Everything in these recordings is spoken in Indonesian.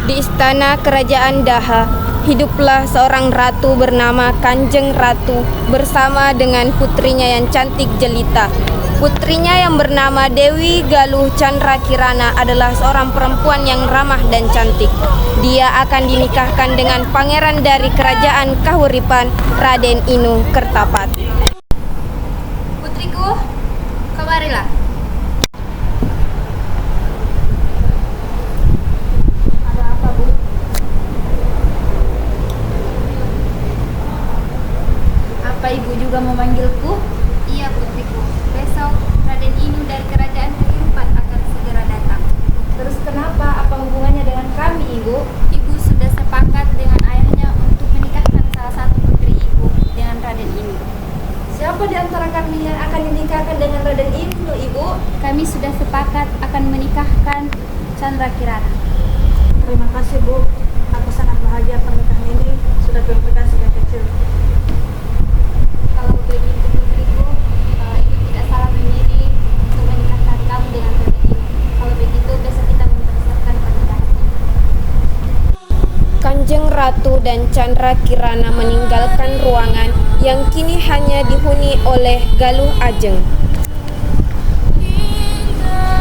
Di istana kerajaan Daha, hiduplah seorang ratu bernama Kanjeng Ratu bersama dengan putrinya yang cantik jelita. Putrinya yang bernama Dewi Galuh Chandra Kirana adalah seorang perempuan yang ramah dan cantik. Dia akan dinikahkan dengan pangeran dari kerajaan Kahuripan, Raden Inu Kertapati. Putriku, kabarilah. Apa ibu juga memanggilku? Iya putriku, besok Raden Inu dari kerajaan Kahuripan akan segera datang. Terus kenapa? Apa hubungannya dengan kami, ibu? Ibu sudah sepakat dengan ayahnya untuk menikahkan salah satu putri ibu dengan Raden Inu. Siapa di antara kami yang akan dinikahkan dengan Raden Inu, ibu? Kami sudah sepakat akan menikahkan Chandra Kirana. Terima kasih, Bu. Aku sangat bahagia pernikahan ini sudah berpegang sejak kecil. Kalau begitu putriku, ibu tidak salah memilih untuk menikahkan kamu dengan Raden Inu. Kalau begitu besok kita mempersiapkan pernikahan. Kanjeng Ratu dan Chandra Kirana meninggalkan ruangan yang kini hanya dihuni oleh Galuh Ajeng.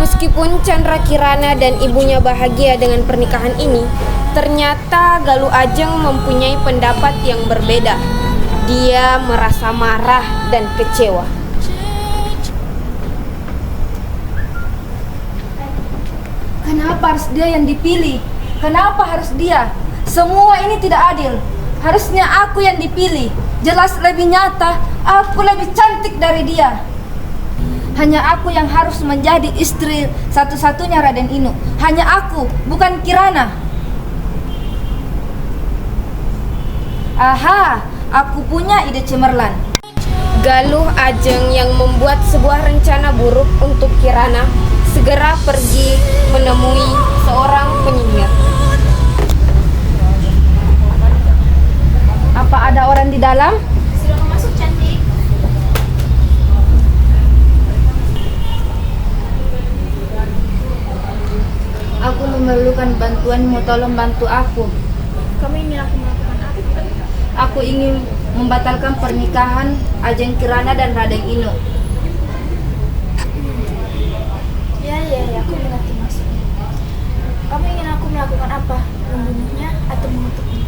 Meskipun Chandra Kirana dan ibunya bahagia dengan pernikahan ini, ternyata Galuh Ajeng mempunyai pendapat yang berbeda. Dia merasa marah dan kecewa. Kenapa harus dia yang dipilih? Kenapa harus dia? Semua ini tidak adil. Harusnya aku yang dipilih. Jelas lebih nyata, aku lebih cantik dari dia. Hanya aku yang harus menjadi istri satu-satunya Raden Inu. Hanya aku, bukan Kirana. Aha, aku punya ide cemerlang. Galuh Ajeng yang membuat sebuah rencana buruk untuk Kirana segera pergi menemui seorang penyihir. Apa ada orang di dalam? Silakan masuk, cantik. Aku memerlukan bantuanmu, tolong bantu aku. Kamu ingin aku melakukan apa? Aku ingin membatalkan pernikahan Ajeng Kirana dan Raden Inu. Ya, aku mengerti maksudnya. Kamu ingin aku melakukan apa? Membunuhnya atau mengutuknya?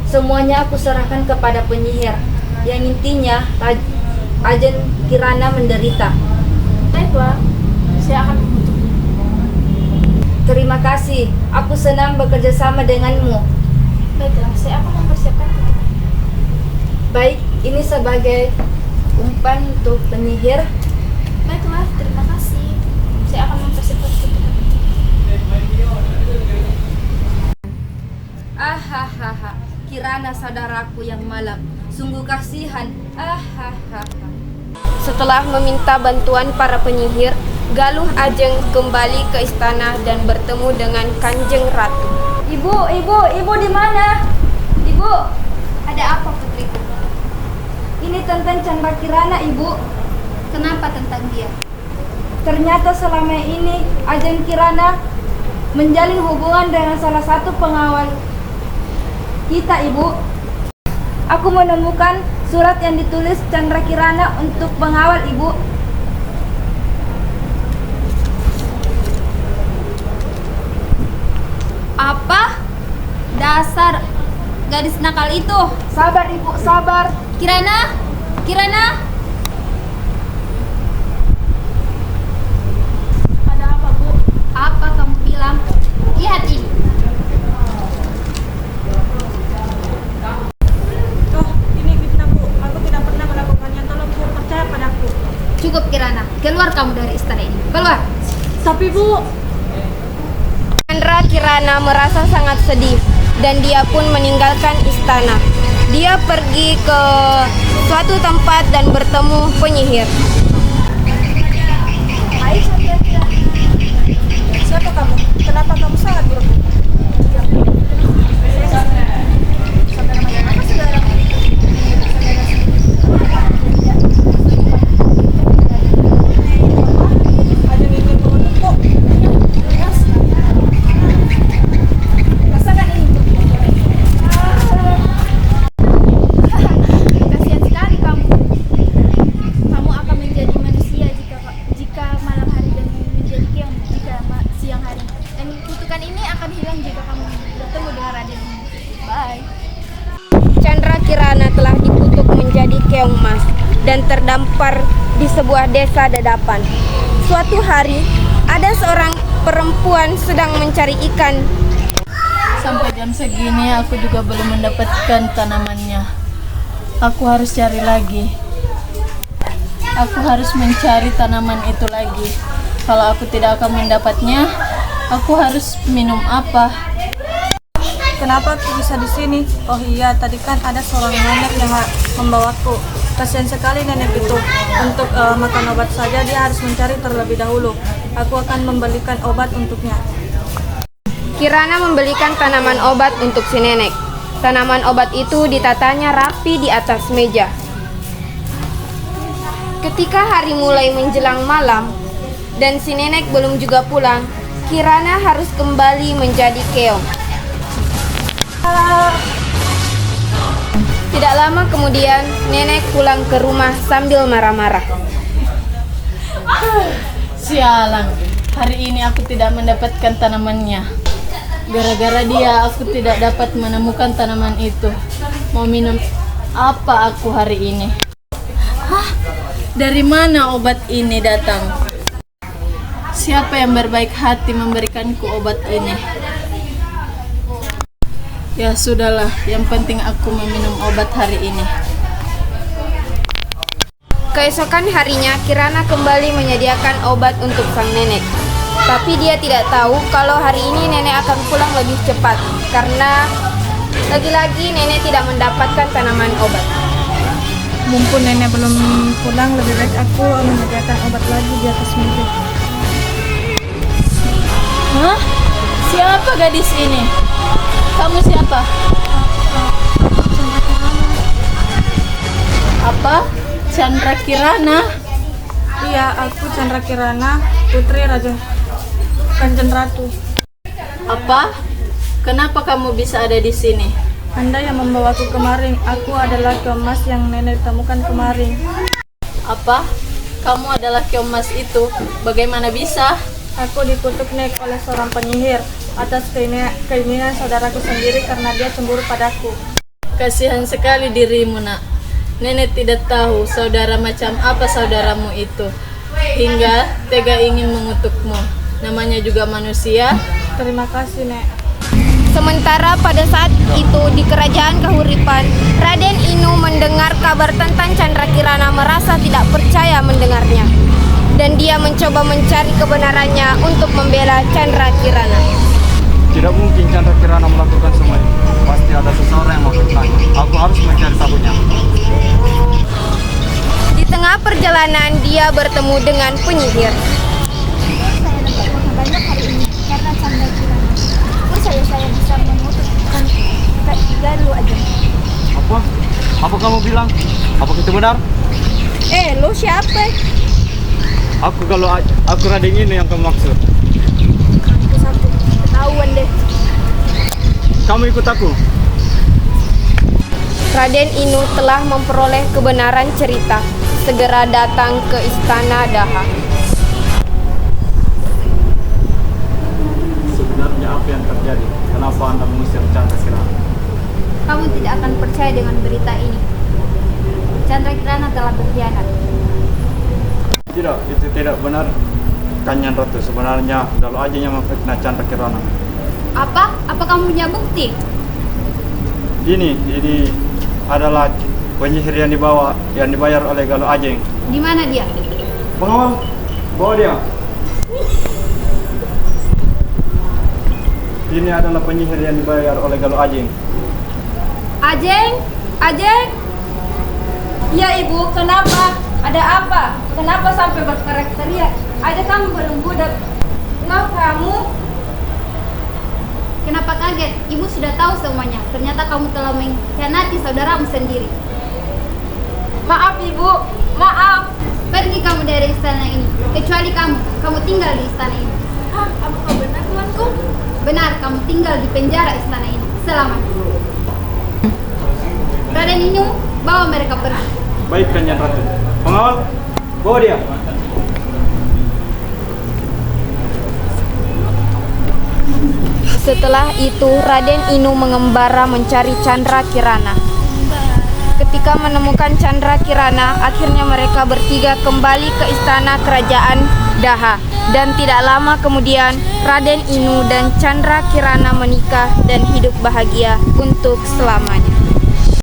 Semuanya aku serahkan kepada penyihir. Yang intinya Ajeng Kirana menderita. Baiklah, saya akan mengutuknya. Terima kasih. Aku senang bekerja sama denganmu. Baiklah, saya akan mempersiapkan kutukannya. Baik, ini sebagai umpan untuk penyihir. Baiklah, terima kasih. Saya akan mempersiapkan kutukannya. Ahahaha, Kirana saudaraku yang malang, sungguh kasihan. Ahahaha. Setelah meminta bantuan para penyihir, Galuh Ajeng kembali ke istana dan bertemu dengan Kanjeng Ratu. Ibu di mana? Ibu, Ada apa putriku? ini tentang Chandra Kirana, Ibu. Kenapa tentang dia? Ternyata selama ini Ajeng Kirana menjalin hubungan dengan salah satu pengawal kita, Ibu. Aku menemukan surat yang ditulis Chandra Kirana untuk pengawal, Ibu. Apa? Dasar gadis nakal itu. Sabar, Ibu, sabar. Kirana? Ada apa, Bu? Apa kamu bilang? Lihat ini. Oh, ini fitnah, Bu. Aku tidak pernah melakukannya. Tolong, Bu, percaya padaku. Cukup Kirana, keluar kamu dari istana ini. Keluar. Tapi, Bu, Chandra Kirana merasa sangat sedih dan dia pun meninggalkan istana. Dia pergi ke suatu tempat dan bertemu penyihir. Hai, siapa kamu? Kenapa kamu sangat buruk? Saudara macam apa, saudara? Ada yang ingin mengutukku. dan terdampar di sebuah desa dadapan. Suatu hari, ada seorang perempuan sedang mencari ikan. Sampai jam segini aku juga belum mendapatkan tanamannya. Aku harus cari lagi. Aku harus mencari tanaman itu lagi. Kalau aku tidak akan mendapatnya, aku harus minum apa? Kenapa aku bisa di sini? Oh iya, tadi kan ada seorang nenek yang membawaku. Kasihan sekali nenek itu. Untuk makan obat saja dia harus mencari terlebih dahulu. Aku akan membelikan obat untuknya. Kirana membelikan tanaman obat untuk si nenek. Tanaman obat itu ditatanya rapi di atas meja. Ketika hari mulai menjelang malam dan si nenek belum juga pulang, Kirana harus kembali menjadi keong. Tidak lama kemudian, nenek pulang ke rumah sambil marah-marah. Sialan, hari ini aku tidak mendapatkan tanamannya. Gara-gara dia aku tidak dapat menemukan tanaman itu. Mau minum apa aku hari ini? Hah? Dari mana obat ini datang? Siapa yang berbaik hati memberikanku obat ini? Ya sudahlah, yang penting aku meminum obat hari ini. Keesokan harinya, Kirana kembali menyediakan obat untuk sang nenek. Tapi dia tidak tahu kalau hari ini nenek akan pulang lebih cepat karena lagi-lagi nenek tidak mendapatkan tanaman obat. Mumpung nenek belum pulang, lebih baik aku menyediakan obat lagi di atas meja. Hah? Siapa gadis ini? Kamu siapa? Apa? Chandra Kirana? Iya, aku Chandra Kirana, putri Raja Kanjeng Ratu. Apa? Kenapa kamu bisa ada di sini? Anda yang membawaku kemarin. Aku adalah keong emas yang nenek temukan kemarin. Apa? Kamu adalah keong emas itu? Bagaimana bisa? Aku dikutuk nek oleh seorang penyihir atas keinginan saudaraku sendiri karena dia cemburu padaku. Kasihan sekali dirimu, nak. Nenek tidak tahu saudara macam apa saudaramu itu, hingga tega ingin mengutukmu. Namanya juga manusia. Terima kasih, Nek. Sementara pada saat itu di kerajaan Kahuripan, Raden Inu mendengar kabar tentang Chandra Kirana merasa tidak percaya mendengarnya. Dan dia mencoba mencari kebenarannya untuk membela Chandra Kirana. Tidak mungkin Chandra Kirana melakukan semua ini. Pasti ada seseorang yang memfitnahnya. Aku harus mencari sabunnya. Di tengah perjalanan dia bertemu dengan penyihir. Saya dapat makan banyak hari ini karena Chandra Kirana. Saya bisa memutuskan galuh aja. Apa? Apa kamu bilang? Apa itu benar? Lo siapa? Aku Raden ini yang kamu maksud. Satu ketahuan deh. Kamu ikut aku. Raden Inu telah memperoleh kebenaran cerita. Segera datang ke istana Daha. Sebenarnya apa yang terjadi? Kenapa Anda mengusir Chandra Kirana? Kamu tidak akan percaya dengan berita ini. Chandra Kirana telah berkhianat. Tidak, itu tidak benar. Kanjeng Ratu, sebenarnya Galuh Ajeng yang memfitnah Chandra Kirana. Apa? Apa kamu punya bukti? Ini adalah penyihir yang dibayar oleh Galuh Ajeng. Di mana dia? Pengawal, bawa dia. Ini adalah penyihir yang dibayar oleh Galuh Ajeng. Ajeng? Ajeng? Ya ibu, kenapa? Ada apa? Kenapa sampai berteriak? Ada kamu belum budak? Kenapa kamu? Kenapa kaget? Ibu sudah tahu semuanya. Ternyata kamu telah mengkhianati saudaramu sendiri. Maaf ibu, maaf. Pergi kamu dari istana ini. Kecuali kamu tinggal di istana ini. Hah, apakah benar tuanku? Benar, kamu tinggal di penjara istana ini. Selamat. Raden Inu, bawa mereka pergi. Baik, Kanjeng Ratu. Pengawal, bawa dia. Setelah itu Raden Inu mengembara mencari Chandra Kirana. Ketika menemukan Chandra Kirana, akhirnya mereka bertiga kembali ke istana kerajaan Daha. Dan tidak lama kemudian, Raden Inu dan Chandra Kirana menikah dan hidup bahagia untuk selamanya.